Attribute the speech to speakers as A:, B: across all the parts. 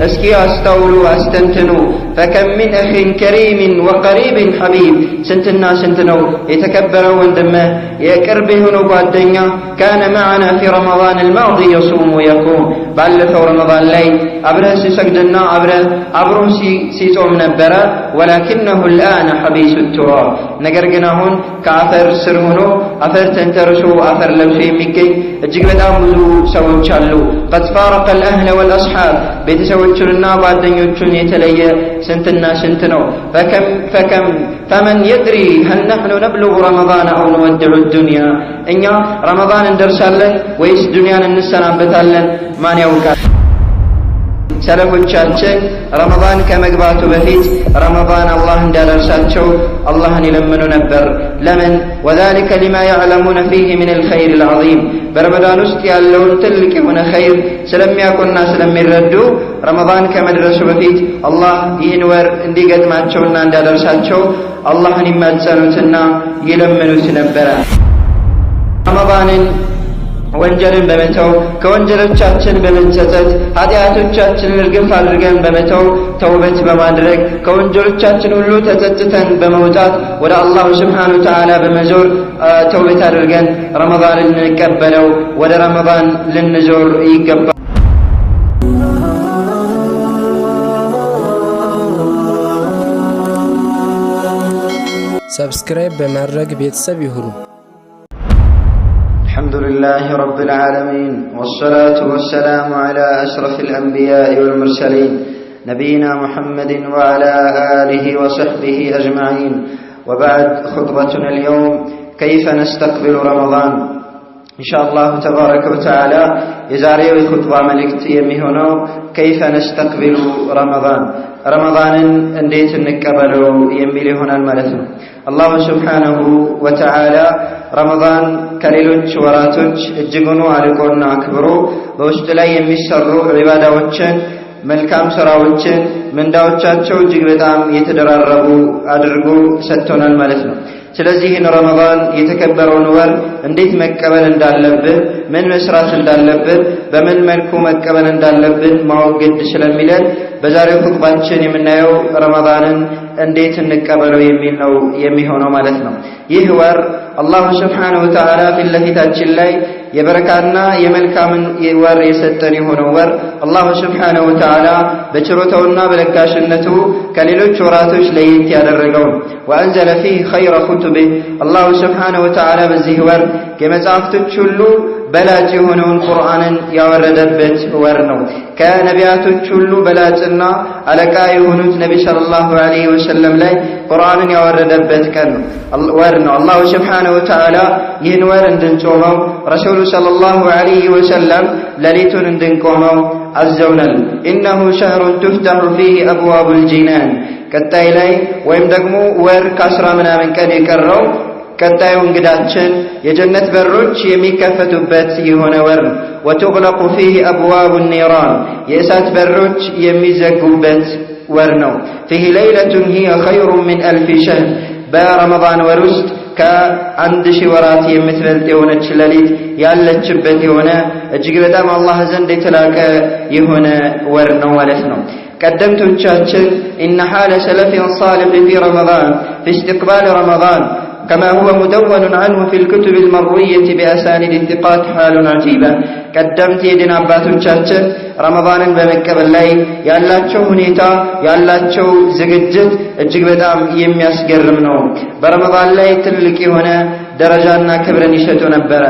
A: እስኪ አስተውሉ አስተንትኑ فكم من أخ كريم وقريب حبيب سنتنا سنتنو يتكبروا وندمه يقربه ጓደኛ كان معنا في رمضان الماضي يصوم ويقوم ባለፈው رمضان ላይ አብረን ሲሰግድና አብረን ሲጾም ነበር ولكنه الآن حبيس التراب ነገር ግን አሁን ከአፈር ስር ሆኖ አፈር ተንተርሶ አፈር ለብሶ የሚገኝ እጅግ በጣም ብዙ ሰዎች አሉ قد فارق الأهل والأصحاب ቤተሰቦቹንና ጓደኞቹን የተለየ سنتنا سنتنو فمن يدري هل نحن نبلغ رمضان أو نودع الدنيا إنيا رمضان ندرسالن ويس دنيا نسنابتالن ما نيوكا ሰለፎቻችን ረመዳን ከመግባቱ በፊት ረመዳን አላህ እንዳደረሳቸው አላህን ይለምኑ ነበር ለምን وذلك لما يعلمون فيه من الخير العظيم በረመዳን ውስጥ ያለውን ትልቅ የሆነ ኸይር ስለሚያውቁና ስለሚረዱ ረመዳን ከመድረሱ በፊት አላህ ይህን ወር እንዲገጥማቸውና እንዳደረሳቸው አላህን ይማጸኑትና ይለምኑት ነበር ረመዳንን ወንጀልን በመተው ከወንጀሎቻችን በመጸጸት ኃጢአቶቻችንን እርግፍ አድርገን በመተው ተውበት በማድረግ ከወንጀሎቻችን ሁሉ ተጸጽተን በመውጣት ወደ አላህ Subhanahu Wa Ta'ala በመዞር ተውበት አድርገን ረመዳንን እንቀበለው ወደ ረመዳን ልንዞር ይገባል
B: ሰብስክራይብ በማድረግ ቤተሰብ ይሁኑ
A: الحمد لله رب العالمين والصلاة والسلام على أشرف الأنبياء والمرسلين نبينا محمد وعلى آله وصحبه أجمعين وبعد خطبتنا اليوم كيف نستقبل رمضان إن شاء الله تبارك وتعالى يزاريو خطبة ملكت يميهنا كيف نستقبل رمضان انديت نكبلو يميلي هنا الملثن الله سبحانه وتعالى رمضان ከሌሎች ወራቶች እጅጉኑ አልቆና አክብሮ በውስጥ ላይ የሚሰሩ ዒባዳዎችን መልካም ስራዎችን ምንዳዎቻቸው እጅግ በጣም የተደራረቡ አድርጎ ሰጥቶናል ማለት ነው ስለዚህ ረመዳን የተከበረውን ወር እንዴት መቀበል እንዳለብን ምን መስራት እንዳለብን በምን መልኩ መቀበል እንዳለብን ማወቅ ግድ ስለሚለን በዛሬው ኹጥባችን የምናየው ረመዳንን እንዴት እንቀበለው የሚል ነው የሚሆነው ማለት ነው ይህ ወር አላህ Subhanahu Wa Ta'ala ፊትለፊታችን ላይ የበረካና የመልካምን ወር የሰጠን የሆነው ወር አላህ Subhanahu Wa Ta'ala በችሮታውና በለጋሽነቱ ከሌሎች ወራቶች ለየት ያደረገው وأنزل فيه خير كتبه الله سبحانه وتعالى በዚህ ወር ከመጻሕፍቶች ሁሉ በላጭ የሆነውን ቁርአንን ያወረደበት ወር ነው ከነቢያቶች ሁሉ በላጭና አለቃ የሆኑት ነብይ ሰለላሁ ዐለይሂ ወሰለም ላይ ቁርአንን ያወረደበት ቀን ወር ነው አላህ Subhanahu Wa Ta'ala ይህን ወር እንድንጾመው ረሱሉ ሰለላሁ ዐለይሂ ወሰለም ለሊቱን እንድንቆመው አዘውናል إنه شهر تفتح فيه أبواب الجنان ቀጣይ ላይ ወይም ደግሞ ወር ከ10 ምናምን ቀን የቀረው ቀጣዩ እንግዳችን የጀነት በሮች የሚከፈቱበት የሆነ ወር وتغلق فيه أبواب النيران የእሳት በሮች የሚዘጉበት ወር ነው فيه ليلة هي خير من 1000 شهر በረመዳን ወር ውስጥ ከአንድ ሺህ ወራት የምትበልጥ የሆነች ሌሊት ያለችበት የሆነ እጅግ በጣም አላህ ዘንድ የተላቀ የሆነ ወር ነው ማለት ነው ቀደምቶቻችን إن حال سلف صالح في رمضان في استقبال رمضان كما هو مدون عنه في الكتب المروية بأسانيد الثقات حال عجيبة ቀደምት የዲን አባቶቻችን ረመዳንን በመቀበል ላይ ያላቸው ሁኔታ ያላቸው ዝግጅት እጅግ በጣም የሚያስገርም ነው በረመዳን ላይ ትልቅ የሆነ ደረጃና ክብርን ይሰጡ ነበር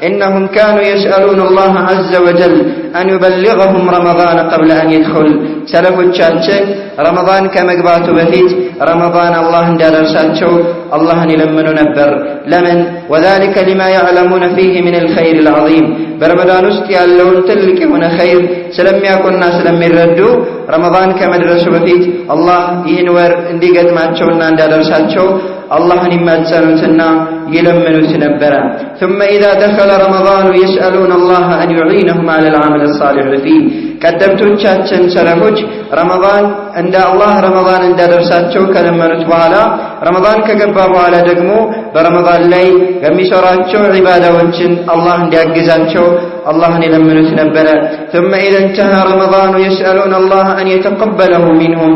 A: إنهم كانوا يسألون الله عز وجل أن يبلغهم رمضان قبل أن يدخل ሰለፎቻችን ረመዳን ከመግባቱ በፊት ረመዳን አላህ እንዳደረሳቸው አላህን ይለምኑ ነበር ለምን وذلك لما يعلمون فيه من الخير العظيم በረመዳን ውስጥ ያለውን ትልቅ የሆነ ኸይር ስለሚያውቁና ስለሚረዱ ረመዳን ከመድረሱ በፊት አላህ ይህን ወር እንዲገጥማቸውና እንዳደረሳቸው አላህን ይማጸኑትና ይለምኑት ነበር ثم إذا دخل رمضان يسألون الله أن يعينهم على العمل الصالح فيه ቀደምቶቻችን ሰለፎች ረመዳን እንደ አላህ ረመዳን እንዳደርሳቸው ከለመኑት በኋላ ረመዳን ከገባ በኋላ ደግሞ በረመዳን ላይ የሚሰራቸው ዒባዳዎችን አላህ እንዲያግዛቸው አላህን የለመኑት ነበረ። ثم إذا انتهى رمضان يسألون الله أن يتقبله منهم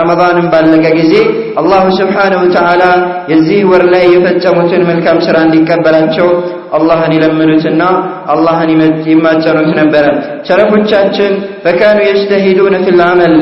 A: رمضان ባለቀ ጊዜ አላህ Subhanahu Wa Ta'ala የዚህ ወር ላይ የፈጸሙትን መልካም ሥራ እንዲቀበላቸው አላህን ይለምኑትና አላህን ይማጸኑት ነበረ። ሰለፎቻችን فكانوا يجتهدون في العمل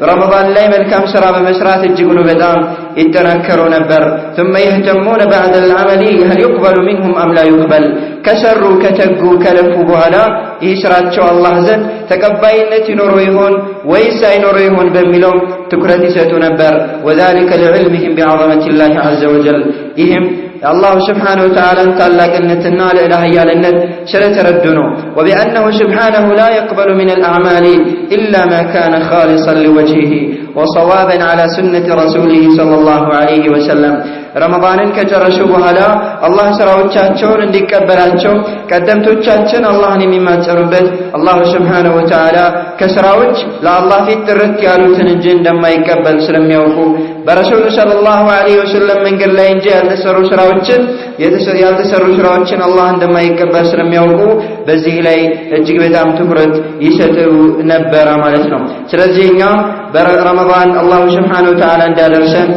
A: ረመዳን ላይ መልካም ሥራ በመስራት እጅጉን በጣም ይጠናከሩ ነበር። ثم يهتمون بعد العمل هل يقبل منهم أم لا يقبل ከሰሩ ከተጉ ከለፉ በኋላ ይህ ሥራቸው አላህ ዘንድ ተቀባይነት ይኖረው ይሆን ወይስ አይኖረው ይሆን በሚለው ትኩረት ይሰጡ ነበር። وذلك لعلمهم بعظمة الله عز وجل ይህም الله سبحانه وتعالى تعلقنتنا لإلهيالنت شرتردنو وبأنه سبحانه لا يقبل من الأعمال إلا ما كان خالصا لوجهه وصوابا على سنة رسوله صلى الله عليه وسلم ረመዳንን ከጨረሱ በኋላ አላህ ሥራዎቻቸውን እንዲቀበላቸው ቀደምቶቻችን አላህን የሚማጸኑበት አላህ Subhanahu Wa Ta'ala ከሥራዎች ለአላህ ፊት ጥርት ያሉትን እንጂ እንደማይቀበል ስለሚያውቁ በረሱሉ ሰለላሁ ዐለይሂ ወሰለም መንገድ ላይ እንጂ ያልተሰሩ ሥራዎችን አላህ እንደማይቀበል ስለሚያውቁ በዚህ ላይ እጅግ በጣም ትኩረት ይሰጡ ነበር ማለት ነው። ስለዚህ እኛ በረመዳን አላህ Subhanahu Wa Ta'ala እንዳደረሰን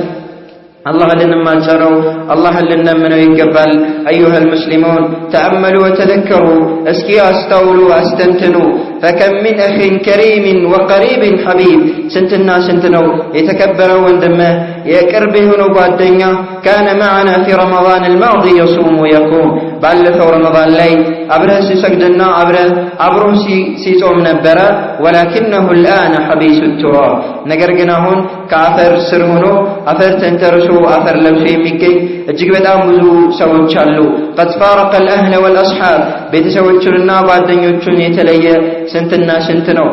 A: الله لنا ما جروا الله لنا من يقبل أيها المسلمون تأملوا وتذكروا اسكيا استولوا واستنتنوا فكم من أخ كريم وقريب حبيب سنتنا يتكبروا وندمه يقربه نبوة الدنيا كان معنا في رمضان الماضي يصوم ويقوم ባለፈው ረመዳን ላይ አብረን ሲሰግድና አብረን ሲጾም ነበር። ولكنه الآن حبيس التراب ነገር ግን አሁን ከአፈር ስር ሆኖ አፈር ተንተርሶ አፈር ለብሶ የሚገኝ እጅግ በጣም ብዙ ሰዎች አሉ። قد فارق الأهل والأصحاب ቤተሰቦቹንና ጓደኞቹን የተለየ ስንትና ስንት ነው።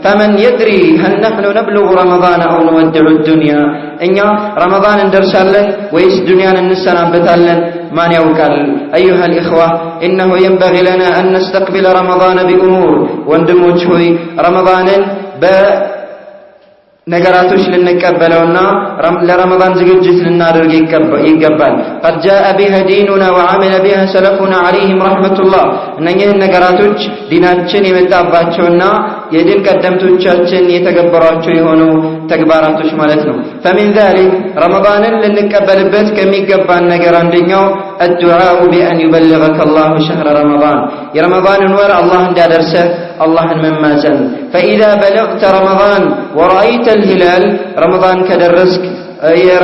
A: فمن يدري هل نحن نبلغ رمضان أو نودع الدنيا እኛ ረመዳን እንደርሳለን ወይስ ዱንያን እንሰናበታለን? ማን ያውቃል? أيها الإخوة إنه ينبغي لنا أن نستقبل رمضان بأمور ወንድሞች ሆይ ረመዳንን ነገራቶች ልንቀበለውና ለረመዳን ዝግጅት ልናደርግ ይገባል። قد جاء بها ديننا وعمل بها سلفنا عليهم رحمة الله እነኚህ ነገራቶች ዲናችን የመጣባቸውና የዲን ቀደምቶቻችን የተገበሯቸው የሆኑ ተግባራቶች ማለት ነው። فمن ذلك ረመዳንን ልንቀበልበት ከሚገባን ነገር አንደኛው الدعاء بأن يبلغك الله شهر رمضان የረመዳንን ወር አላህ እንዲያደርሰህ አላህን መማፀን። فإذا بلغت رمضان ورأيت الهلال رمضان كدرسك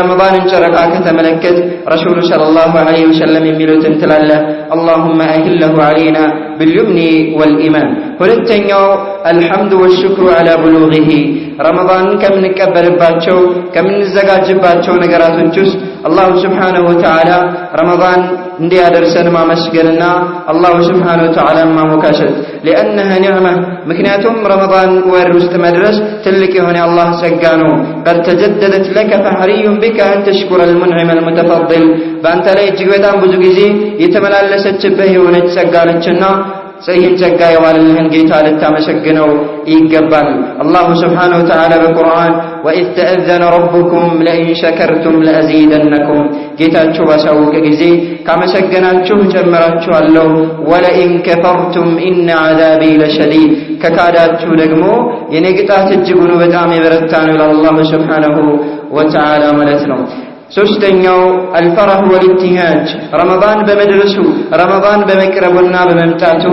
A: رمضان ጨረቃ ከተመለከት ረሱሉ ሰለላሁ ዐለይሂ ወሰለም የሚሉትን ትላለህ اللهم أهله علينا باليمن والإيمان። ሁለተኛው الحمد والشكر على بلوغه ረመዳን ከምንቀበልባቸው ከምንዘጋጅባቸው ነገራቶች ውስጥ አላህ Subhanahu Wa Ta'ala ረመዳን እንዲያደርሰን ማመስገንና አላህ Subhanahu Wa Ta'ala ማሞካሸት لأنها نعمة ምክንያቱም ረመዳን ወር ውስጥ መድረስ ትልቅ የሆነ አላህ ጸጋ ነው። قد تجددت لك فحري بك أن تشكر المنعم المتفضل በአንተ ላይ እጅግ በጣም ብዙ ጊዜ የተመላለሰችብህ የሆነች ጸጋ ነችና ይህን ጸጋ የዋለልህን ጌታ ልታመሰግነው ይገባል። አላሁ Subhanahu Wa Ta'ala በቁርአን وإذ تأذن ربكم لئن شكرتم لأزيدنكم ጌታችሁ ባሳወቀ ጊዜ ካመሰገናችሁ ጨምራችኋለሁ ولئن كفرتم إن عذابي لشديد ከካዳችሁ ደግሞ የኔ ቅጣት እጅጉን በጣም የበረታ ነው ይላል አላሁ Subhanahu Wa Ta'ala ማለት ነው። ሶስተኛው الفرح والابتهاج ረመዳን በመድረሱ ረመዳን በመቅረቡና በመምጣቱ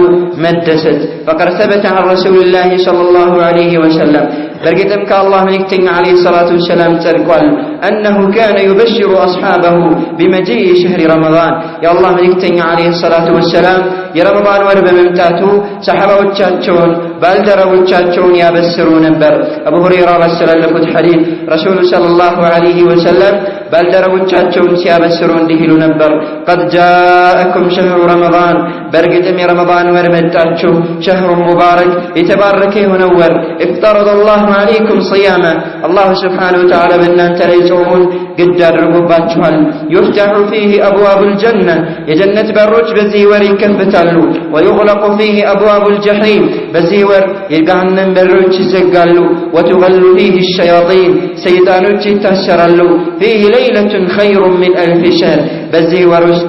A: መደሰት። فقد ثبت عن رسول الله صلى الله عليه وسلم በርግጥም ከአላህ መልእክተኛ عليه الصلاة والسلام ጸድቋል أنه كان يبشر أصحابه بمجيء شهر رمضان የአላህ መልእክተኛ عليه الصلاة والسلام የረመዳን ወር በመምጣቱ ሰሐባዎቻቸውን ባልደረቦቻቸውን ያበስሩ ነበር። አቡ ሁረይራ ባስተላለፉት ሐዲስ ረሱሉ ሰለላሁ ዐለይሂ ወሰለም ባልደረቦቻቸውን ሲያበስሩ እንዲህ ይሉ ነበር قد جاءكم شهر رمضان በርግጥም የረመዳን ወር መጣችሁ شهر مبارك የተባረከ የሆነ ወር افترض الله عليكم صيامه الله سبحانه وتعالى በእናንተ ላይ ጾሙን ግድ አድርጎባችኋል። يفتح فيه أبواب الجنة የጀነት በሮች በዚህ ወር ይከፈታሉ። ويغلق فيه أبواب الجحيم በዚህ ወር የገሃነም በሮች ይዘጋሉ። وتغل فيه الشياطين ሰይጣኖች ይታሰራሉ። فيه ليلة خير من 1000 شهر በዚህ ወር ውስጥ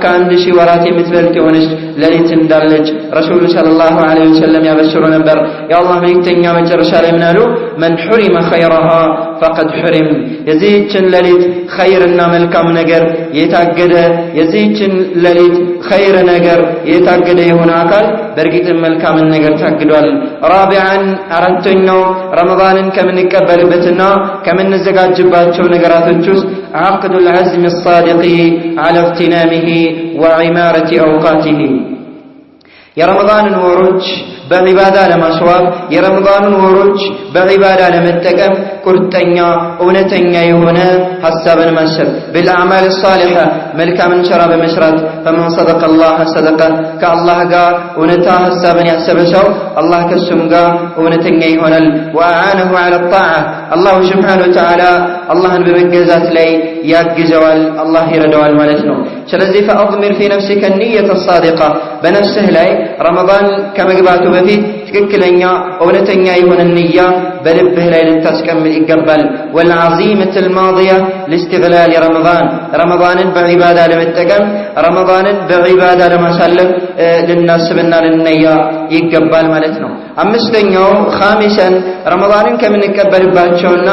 A: ከአንድ ሺህ ወራት የምትበልጥ የሆነች ሌሊት እንዳለች ረሱሉ ሰለላሁ ዐለይሂ ወሰለም ያበስሩ ነበር። የአላህ መልእክተኛ መጨረሻ ላይ ምን አሉ? መን ሑሪመ ኸይረሃ ፈቀድ ሑሪም የዚህችን ሌሊት ኸይርና መልካም ነገር የታገደ የዚህችን ሌሊት ኸይር ነገር የታገደ የሆነ አካል በእርግጥም መልካምን ነገር ታግዷል። ራቢዓን አራተኛው ረመዳንን ከምንቀበልበትና ከምንዘጋጅባቸው ነገራቶች ውስጥ ዓቅዱል ዐዝም الصادق على اغتنامه وعمارة أوقاته የረመዳንን ወሮች በዒባዳ ለማስዋብ የረመዳንን ወሮች በዒባዳ ለመጠቀም ቁርጠኛ እውነተኛ የሆነ ሐሳብን ማሰብ بالأعمال الصالحة መልካምን ሥራ በመስራት فمن صدق الله صدق ከአላህ ጋር እውነታ ሐሳብን ያሰበ ሰው አላህ ከሱም ጋር እውነተኛ ይሆናል። وأعانه على الطاعة الله سبحانه وتعالى አላህን በመገዛት ላይ ያግዘዋል፣ አላህ ይረዳዋል ማለት ነው። ስለዚህ فأضمر في نفسك النية الصادقة በነፍስህ ላይ ረመዳን ከመግባቱ በፊት ትክክለኛ እውነተኛ የሆነ ንያ በልብህ ላይ ልታስቀምጥ ይገባል። والعزيمة الماضية لاستغلال ረመዳንን በዒባዳ ለመጠቀም ረመዳንን በዒባዳ ለማሳለፍ ልናስብና ልንነያ ይገባል ማለት ነው። አምስተኛው ኻሚሰን ረመዳንን ከምንቀበልባቸውና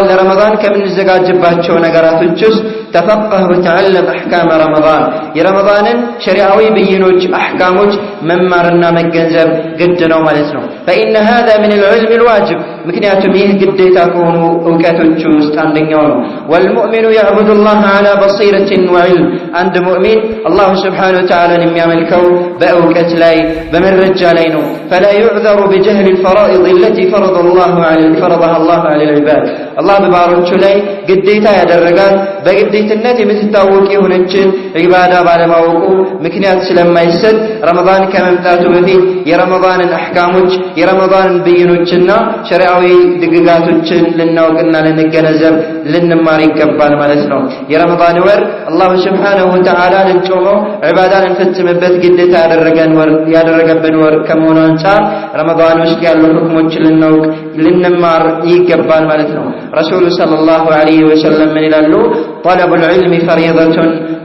A: ለረመዳን ከምንዘጋጅባቸው ነገራቶች ውስጥ ተፈቀህ ወተዓለም አሕካም ረመዳን የረመዳንን ሸሪዓዊ ብይኖች አሕካሞች መማርና መገንዘብ ግድ ነው ማለት ነው። فإن هذا من العلم الواجب ምክንያቱም ይህ ግዴታ ከሆኑ እውቀቶች ውስጥ አንደኛው ነው። والمؤمن يعبد الله على بصيرة وعلم አንድ ሙእሚን አላህ Subhanahu Wa Ta'ala የሚያመልከው በእውቀት ላይ በመረጃ ላይ ነው። فلا يعذر بجهل الفرائض التي فرضها الله على العباد الله በባሮቹ ላይ ግዴታ ያደረጋት በግዴትነት የምትታወቅ የሆነችን ዒባዳ ባለማወቁ ምክንያት ስለማይሰጥ ረመዳን ከመምጣቱ በፊት የረመዳንን አሕካሞች የረመዳንን ብይኖችና ሸሪዓዊ ድግጋቶችን ልናውቅና ልንገነዘብ ልንማር ይገባል ማለት ነው። የረመዳን ወር አላህ Subhanahu Wa Ta'ala ልንጾመው ዒባዳ ልንፈጽምበት ግዴታ ያደረገብን ወር ከመሆኑ አንፃር ረመዳን ውስጥ ያሉ ሁክሞችን ልናውቅ ልንማር ይገባል ማለት ነው። ረሱሉ ሰለላሁ ዐለይሂ ወሰለም ምን ይላሉ? طلب العلم فريضة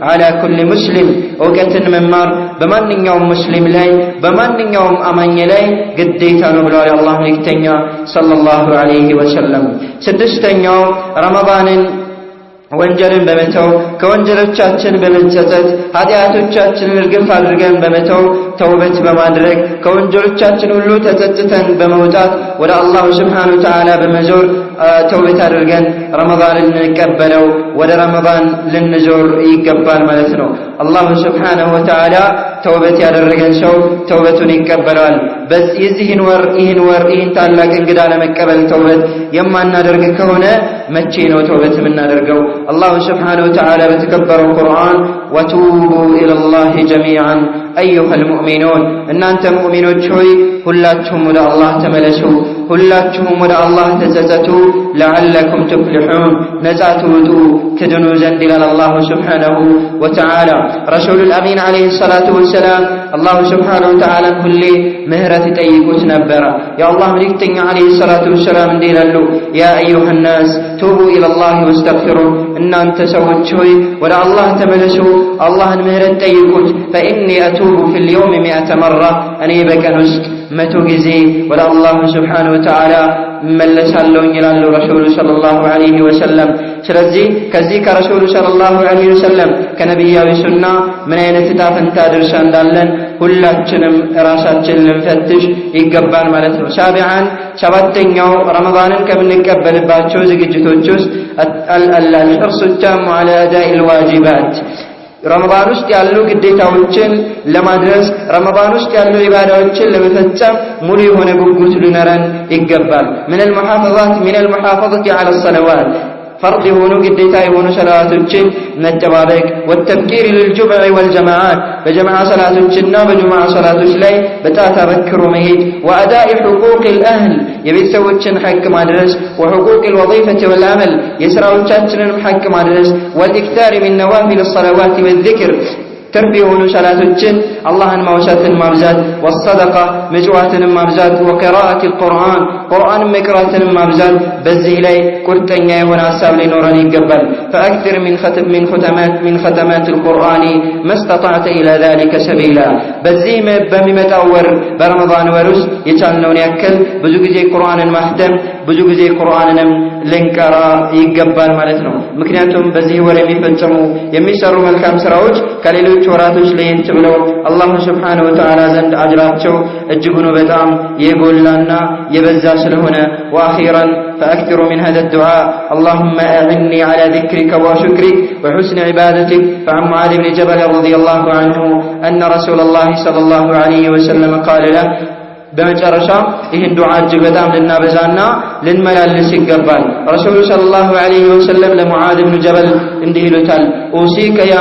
A: على كل مسلم እውቀትን መማር በማንኛውም ሙስሊም ላይ በማንኛውም አማኝ ላይ ግዴታ ነው ብለዋል የአላህ መልእክተኛ ሰለላሁ ዐለይሂ ወሰለም። ስድስተኛው ረመዳንን ወንጀልን በመተው ከወንጀሎቻችን በመጸጸት ኃጢአቶቻችንን እርግፍ አድርገን በመተው ተውበት በማድረግ ከወንጀሎቻችን ሁሉ ተጸጽተን በመውጣት ወደ አላህ Subhanahu Wa Ta'ala በመዞር ተውበት አድርገን ረመዳንን ልንቀበለው ወደ ረመዳን ልንዞር ይገባል ማለት ነው። አላህ Subhanahu Wa Ta'ala ተውበት ያደረገን ሰው ተውበቱን ይቀበላል። ይህን ወር ታላቅ እንግዳ ለመቀበል ተውበት የማናደርግ ከሆነ መቼ ነው ተውበት የምናደርገው? አላህ Subhanahu Wa Ta'ala በተከበረው ቁርአን ወቱቡ ኢለላሂ ጀሚዓን አዩሀል ሙእሚኑን እናንተ ሙእሚኖች ሆይ ሁላችሁም ወደ አላህ ተመለሱ፣ ሁላችሁም ወደ አላህ ተጸጸቱ፣ ለዓለኩም ትፍሊሑን ነጻ ትውጡ ትድኑ ዘንድ ይላል አላህ Subhanahu Wa Ta'ala። ረሱሉል አሚን ዐለይሂ ሰላቱ ወሰላም አላህ Subhanahu Wa Ta'ala ሁሌ ምህረት ይጠይቁት ነበር። የአላህ መልእክተኛ ዐለይሂ ሰላቱ ወሰላም እንዲህ ይላሉ፣ ያ አዩሀ ናስ ቱቡ ኢለላሂ ወስተግፊሩ እናንተ ሰዎች ሆይ ወደ አላህ ተመለሱ፣ አላህን ምህረት ጠይቁት። ፈኢኒ አቱቡ ፊል የውም 100 መራ እኔ በቀን ውስጥ 100 ጊዜ ወደ አላህ Subhanahu Wa Ta'ala መለሳለሁ ይላሉ ረሱሉ ሰለላሁ ዐለይሂ ወሰለም። ስለዚህ ከዚህ ከረሱሉ ሰለላሁ ዐለይሂ ወሰለም ከነቢያዊ ሱና ምን አይነት ዕጣ ፈንታ ድርሻ እንዳለን ሁላችንም ራሳችንን ልንፈትሽ ይገባል ማለት ነው። ሰባተኛው ረመዳንን ከምንቀበልባቸው ዝግጅቶች ውስጥ الحرص التام على أداء الواجبات ረመዳን ውስጥ ያሉ ግዴታዎችን ለማድረስ ረመዳን ውስጥ ያሉ ኢባዳዎችን ለመፈጸም ሙሉ የሆነ ጉጉት ሊኖረን ይገባል። من المحافظة على الصلوات فرض يهونو قديتا يهونو صلاة الجن نتبابك والتبكير للجمع والجماعات بجمع صلاة الجن بجمع صلاة الجلي بتاتا بكر مهيد وأداء حقوق الأهل يبيت سوتشن حق مدرس وحقوق الوظيفة والعمل يسرع الشاتشن حق مدرس والإكثار من نوافل الصلوات والذكر تربيون صلاة الجن الله موسات مابزات والصدقة مجوات مابزات وقراءة القرآن قرآن مقراءة مابزات بزي لي كرتن يهونا سابل نوراني قبل فأكثر من ختمات القرآن ما استطعت إلى ذلك سبيلا بزي بممت أور برمضان ورس يتعلنون يأكل بزوجي قرآن المحتم بزوجي قرآن لنكرا يقبل مالتنا مكنياتهم بزي ورمي فانتمو يميسروا ملكام سراوج كاليلو وراتوش لين تبلو الله سبحانه وتعالى زند أجراتشو الجبن بتام يقول لنا يبزا سلهنا وأخيرا فأكثر من هذا الدعاء اللهم أعني على ذكرك وشكرك وحسن عبادتك فعن معاذ بن جبل رضي الله عنه أن رسول الله صلى الله عليه وسلم قال له بمجرشا إهن دعاء جبتام لنا بزانا لنملالس يقبال رسول صلى الله عليه وسلم لمعاذ بن جبل اندهي لتال أوصيك يا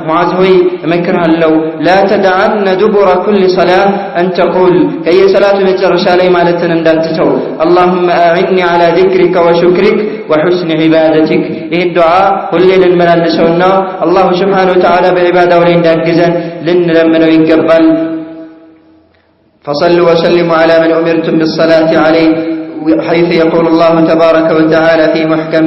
A: معاذ هوي مكرها لو لا تدعن دبر كل صلاة أن تقول كي صلاة مجرشا لي مالتنا اندالتتو اللهم أعني على ذكرك وشكرك وحسن عبادتك إهن دعاء كل لنملالسونا الله سبحانه وتعالى بعباده ولين داقزا لنلمنو يقبال فصلوا وسلموا على من أمرتم بالصلاة عليه حيث يقول الله تبارك وتعالى في محكم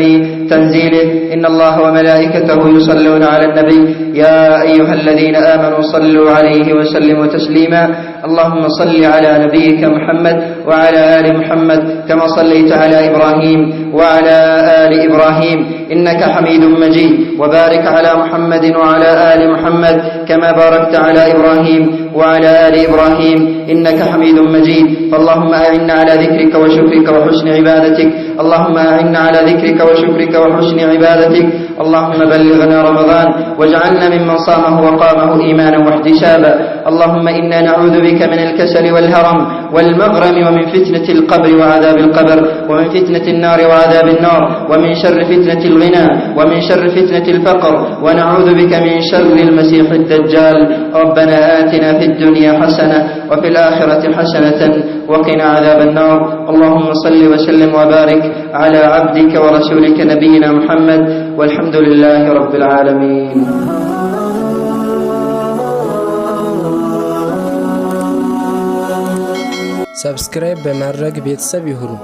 A: تنزيله إن الله وملائكته يصلون على النبي يا أيها الذين آمنوا صلوا عليه وسلموا تسليما اللهم صل على نبيك محمد وعلى آل محمد كما صليت على إبراهيم وعلى آل إبراهيم إنك حميد مجيد وبارك على محمد وعلى آل محمد كما باركت على إبراهيم وعلى آل إبراهيم إنك حميد مجيد فاللهم أعنا على ذكرك وشكرك وحسن عبادتك اللهم أعنا على ذكرك وشكرك وحسن عبادتك اللهم بلغنا رمضان واجعلنا ممن صامه وقامه إيمانا واحتسابا اللهم إنا نعوذ بك من الكسل والهرم والمغرم ومن فتنة القبر وعذاب القبر ومن فتنة النار وعذاب النار ومن شر فتنة الغنى ومن شر فتنة الفقر ونعوذ بك من شر المسيح الدجال ربنا آتنا في الدنيا حسنة وفي الآخرة حسنة وقنا عذاب النار اللهم صل وسلم وبارك على عبدك ورسولك نبينا محمد والحمد لله رب العالمين.
B: سبسكرايب بمرق بيتساب يهرو.